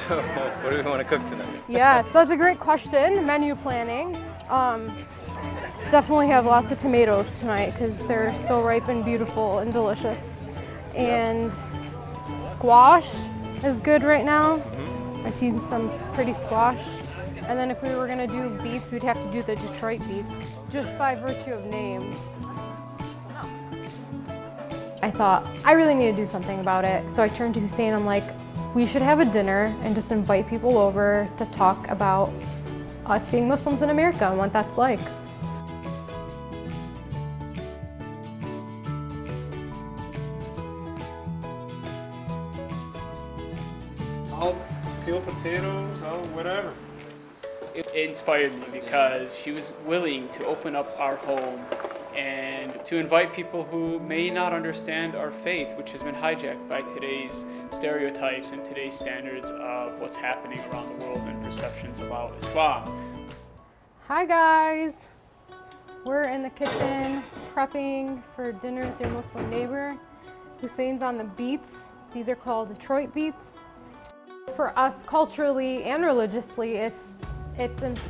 So, what do we want to cook tonight? Yes, that's a great question. Menu planning. Definitely have lots of tomatoes tonight because they're so ripe and beautiful and delicious. And squash is good right now. I've seen some pretty squash. And then if we were gonna do beets, we'd have to do the Detroit beets, just by virtue of name. I thought, I really need to do something about it. So I turned to Hussein, I'm like, we should have a dinner and just invite people over to talk about us being Muslims in America and what that's like. I'll peel potatoes, whatever. It inspired me because she was willing to open up our home and to invite people who may not understand our faith, which has been hijacked by today's stereotypes and today's standards of what's happening around the world and perceptions about Islam. Hi guys! We're in the kitchen prepping for dinner with your Muslim neighbor. Hussein's on the beets. These are called Detroit beets. For us culturally and religiously, it's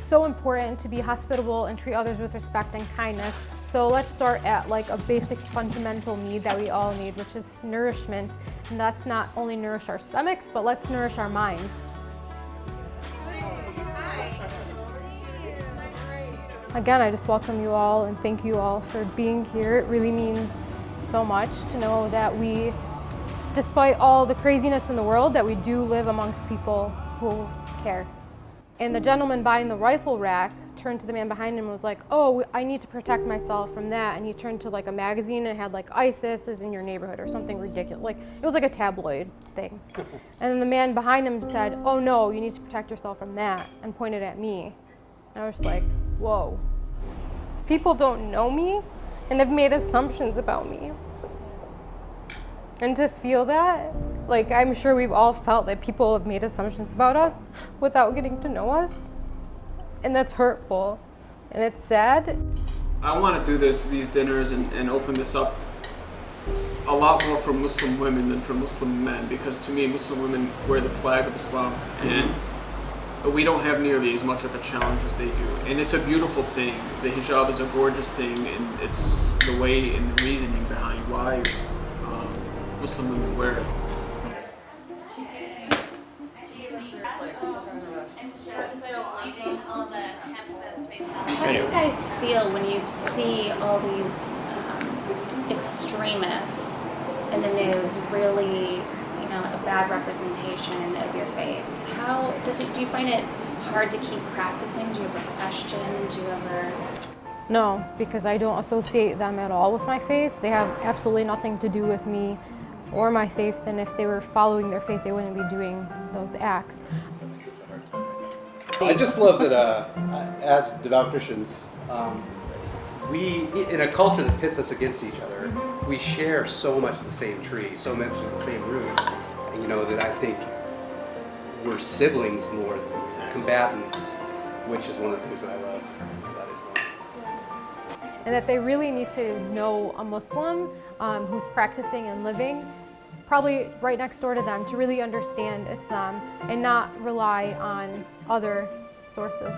so important to be hospitable and treat others with respect and kindness. So let's start at like a basic fundamental need that we all need, which is nourishment. And that's not only nourish our stomachs, but let's nourish our minds. Again, I just welcome you all and thank you all for being here. It really means so much to know that we, despite all the craziness in the world, that we do live amongst people who care. And the gentleman buying the rifle rack turned to the man behind him and was like, oh, I need to protect myself from that. And he turned to like a magazine and it had like ISIS is in your neighborhood or something ridiculous. Like it was like a tabloid thing. And then the man behind him said, oh no, you need to protect yourself from that, and pointed at me. And I was like, whoa. People don't know me and have made assumptions about me. And to feel that, like I'm sure we've all felt that people have made assumptions about us without getting to know us. And that's hurtful and it's sad. I want to do these dinners and open this up a lot more for Muslim women than for Muslim men, because to me Muslim women wear the flag of Islam and we don't have nearly as much of a challenge as they do. And it's a beautiful thing. The hijab is a gorgeous thing, and it's the way and the reasoning behind why Muslim women wear it. How do you guys feel when you see all these extremists in the news, really, a bad representation of your faith? How do you find it hard to keep practicing? Do you ever question? Do you ever? No, because I don't associate them at all with my faith. They have absolutely nothing to do with me or my faith, and if they were following their faith, they wouldn't be doing those acts. I just love that as devout Christians, we, in a culture that pits us against each other, we share so much of the same tree, so much of the same root, and that I think we're siblings more than combatants, which is one of the things that I love about Islam. And that they really need to know a Muslim who's practicing and living probably right next door to them to really understand Islam and not rely on other sources.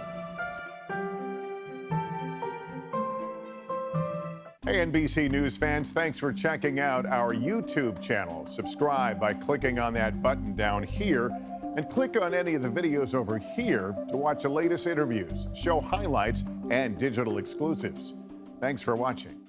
Hey NBC News fans, thanks for checking out our YouTube channel. Subscribe by clicking on that button down here and click on any of the videos over here to watch the latest interviews, show highlights, and digital exclusives. Thanks for watching.